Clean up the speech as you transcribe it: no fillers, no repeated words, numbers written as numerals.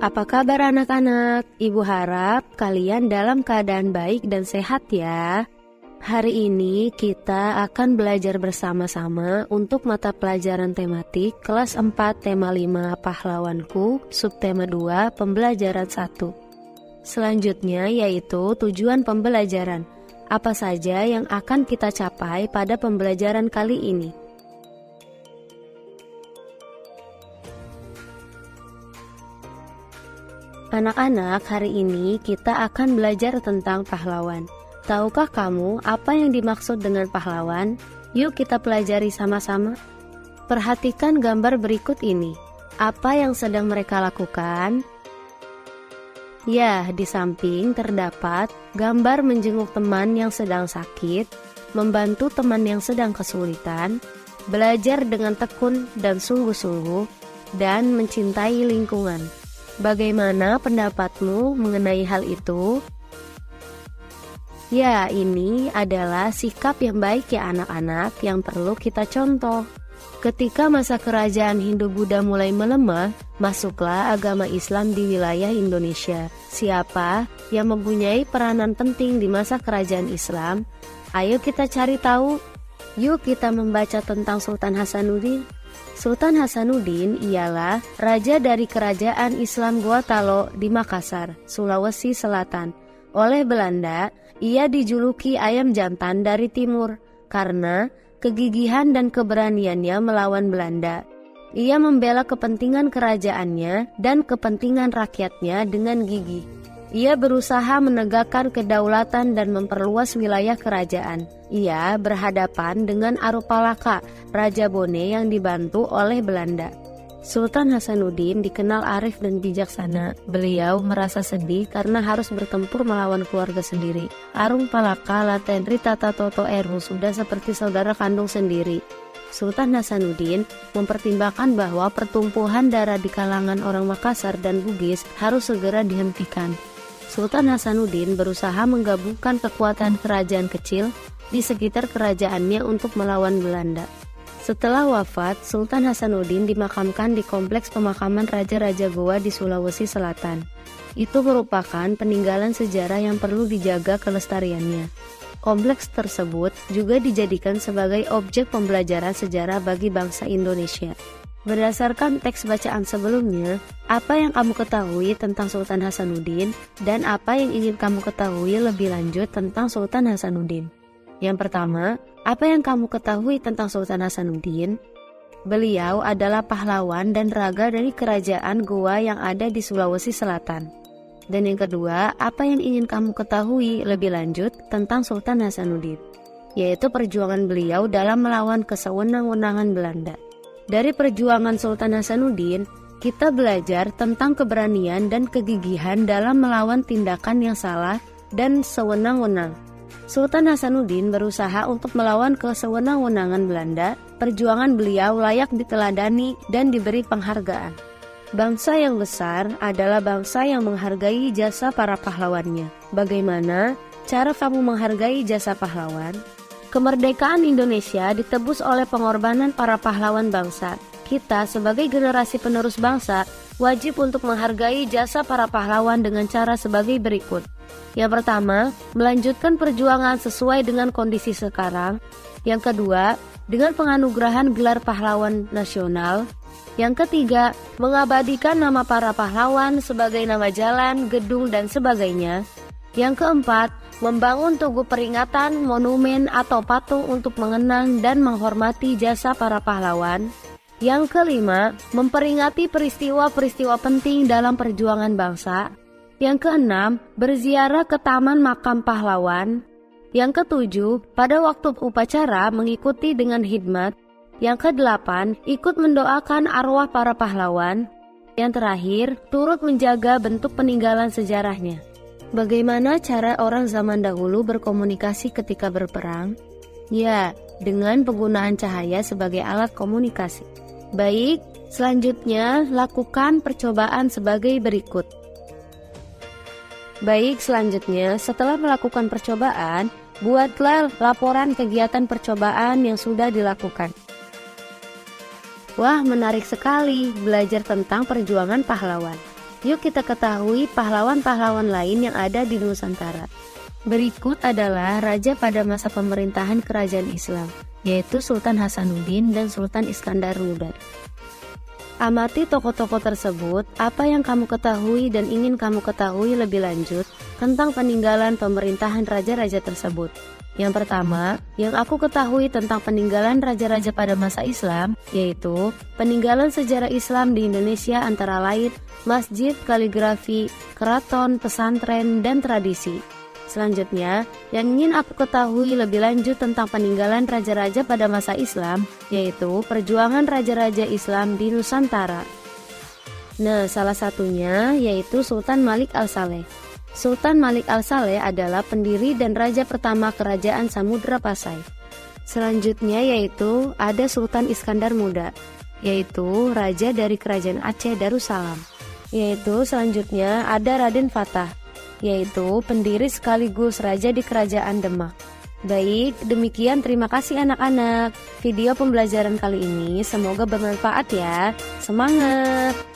Apa kabar anak-anak? Ibu harap kalian dalam keadaan baik dan sehat ya. Hari ini kita akan belajar bersama-sama untuk mata pelajaran tematik kelas 4 tema 5 Pahlawanku, subtema 2 pembelajaran 1. Selanjutnya yaitu tujuan pembelajaran. Apa saja yang akan kita capai pada pembelajaran kali ini? Anak-anak, hari ini kita akan belajar tentang pahlawan. Tahukah kamu apa yang dimaksud dengan pahlawan? Yuk kita pelajari sama-sama. Perhatikan gambar berikut ini. Apa yang sedang mereka lakukan? Ya, di samping terdapat gambar menjenguk teman yang sedang sakit, membantu teman yang sedang kesulitan, belajar dengan tekun dan sungguh-sungguh, dan mencintai lingkungan. Bagaimana pendapatmu mengenai hal itu? Ya, ini adalah sikap yang baik ya anak-anak yang perlu kita contoh. Ketika masa kerajaan Hindu-Buddha mulai melemah, masuklah agama Islam di wilayah Indonesia. Siapa yang mempunyai peranan penting di masa kerajaan Islam? Ayo kita cari tahu. Yuk kita membaca tentang Sultan Hasanuddin. Sultan Hasanuddin ialah raja dari kerajaan Islam Gorontalo di Makassar, Sulawesi Selatan. Oleh Belanda, ia dijuluki ayam jantan dari timur karena kegigihan dan keberaniannya melawan Belanda. Ia membela kepentingan kerajaannya dan kepentingan rakyatnya dengan gigih. Ia berusaha menegakkan kedaulatan dan memperluas wilayah kerajaan. Ia berhadapan dengan Arupalaka, Raja Bone yang dibantu oleh Belanda. Sultan Hasanuddin dikenal arif dan bijaksana. Beliau merasa sedih karena harus bertempur melawan keluarga sendiri. Arupalaka Latenri Tata Toto Eru sudah seperti saudara kandung sendiri. Sultan Hasanuddin mempertimbangkan bahwa pertumpuhan darah di kalangan orang Makassar dan Bugis harus segera dihentikan. Sultan Hasanuddin berusaha menggabungkan kekuatan kerajaan kecil di sekitar kerajaannya untuk melawan Belanda. Setelah wafat, Sultan Hasanuddin dimakamkan di kompleks pemakaman Raja-Raja Goa di Sulawesi Selatan. Itu merupakan peninggalan sejarah yang perlu dijaga kelestariannya. Kompleks tersebut juga dijadikan sebagai objek pembelajaran sejarah bagi bangsa Indonesia. Berdasarkan teks bacaan sebelumnya, apa yang kamu ketahui tentang Sultan Hasanuddin dan apa yang ingin kamu ketahui lebih lanjut tentang Sultan Hasanuddin? Yang pertama, apa yang kamu ketahui tentang Sultan Hasanuddin? Beliau adalah pahlawan dan raga dari kerajaan Goa yang ada di Sulawesi Selatan. Dan yang kedua, apa yang ingin kamu ketahui lebih lanjut tentang Sultan Hasanuddin? Yaitu perjuangan beliau dalam melawan kesewenang-wenangan Belanda. Dari perjuangan Sultan Hasanuddin, kita belajar tentang keberanian dan kegigihan dalam melawan tindakan yang salah dan sewenang-wenang. Sultan Hasanuddin berusaha untuk melawan kesewenang-wenangan Belanda. Perjuangan beliau layak diteladani dan diberi penghargaan. Bangsa yang besar adalah bangsa yang menghargai jasa para pahlawannya. Bagaimana cara kamu menghargai jasa pahlawan? Kemerdekaan Indonesia ditebus oleh pengorbanan para pahlawan bangsa. Kita sebagai generasi penerus bangsa wajib untuk menghargai jasa para pahlawan dengan cara sebagai berikut. Yang pertama, melanjutkan perjuangan sesuai dengan kondisi sekarang. Yang kedua, dengan penganugerahan gelar pahlawan nasional. Yang ketiga, mengabadikan nama para pahlawan sebagai nama jalan, gedung, dan sebagainya. Yang keempat, membangun tugu peringatan, monumen, atau patung untuk mengenang dan menghormati jasa para pahlawan. Yang kelima, memperingati peristiwa-peristiwa penting dalam perjuangan bangsa. Yang keenam, berziarah ke Taman Makam Pahlawan. Yang ketujuh, pada waktu upacara mengikuti dengan khidmat. Yang kedelapan, ikut mendoakan arwah para pahlawan. Yang terakhir, turut menjaga bentuk peninggalan sejarahnya. Bagaimana cara orang zaman dahulu berkomunikasi ketika berperang? Ya, dengan penggunaan cahaya sebagai alat komunikasi. Baik, selanjutnya lakukan percobaan sebagai berikut. Baik, selanjutnya setelah melakukan percobaan, buatlah laporan kegiatan percobaan yang sudah dilakukan. Wah, menarik sekali belajar tentang perjuangan pahlawan. Yuk kita ketahui pahlawan-pahlawan lain yang ada di Nusantara. Berikut adalah raja pada masa pemerintahan kerajaan Islam, yaitu Sultan Hasanuddin dan Sultan Iskandar Muda. Amati tokoh-tokoh tersebut, apa yang kamu ketahui dan ingin kamu ketahui lebih lanjut tentang peninggalan pemerintahan raja-raja tersebut. Yang pertama, yang aku ketahui tentang peninggalan raja-raja pada masa Islam, yaitu peninggalan sejarah Islam di Indonesia antara lain masjid, kaligrafi, keraton, pesantren, dan tradisi. Selanjutnya, yang ingin aku ketahui lebih lanjut tentang peninggalan raja-raja pada masa Islam, yaitu perjuangan raja-raja Islam di Nusantara. Nah, salah satunya yaitu Sultan Malik Al-Saleh. Sultan Malik Al-Saleh adalah pendiri dan raja pertama kerajaan Samudra Pasai. Selanjutnya yaitu ada Sultan Iskandar Muda, yaitu raja dari kerajaan Aceh Darussalam. Selanjutnya ada Raden Fatah, yaitu pendiri sekaligus raja di kerajaan Demak. Baik, demikian, terima kasih anak-anak. Video pembelajaran kali ini semoga bermanfaat ya. Semangat!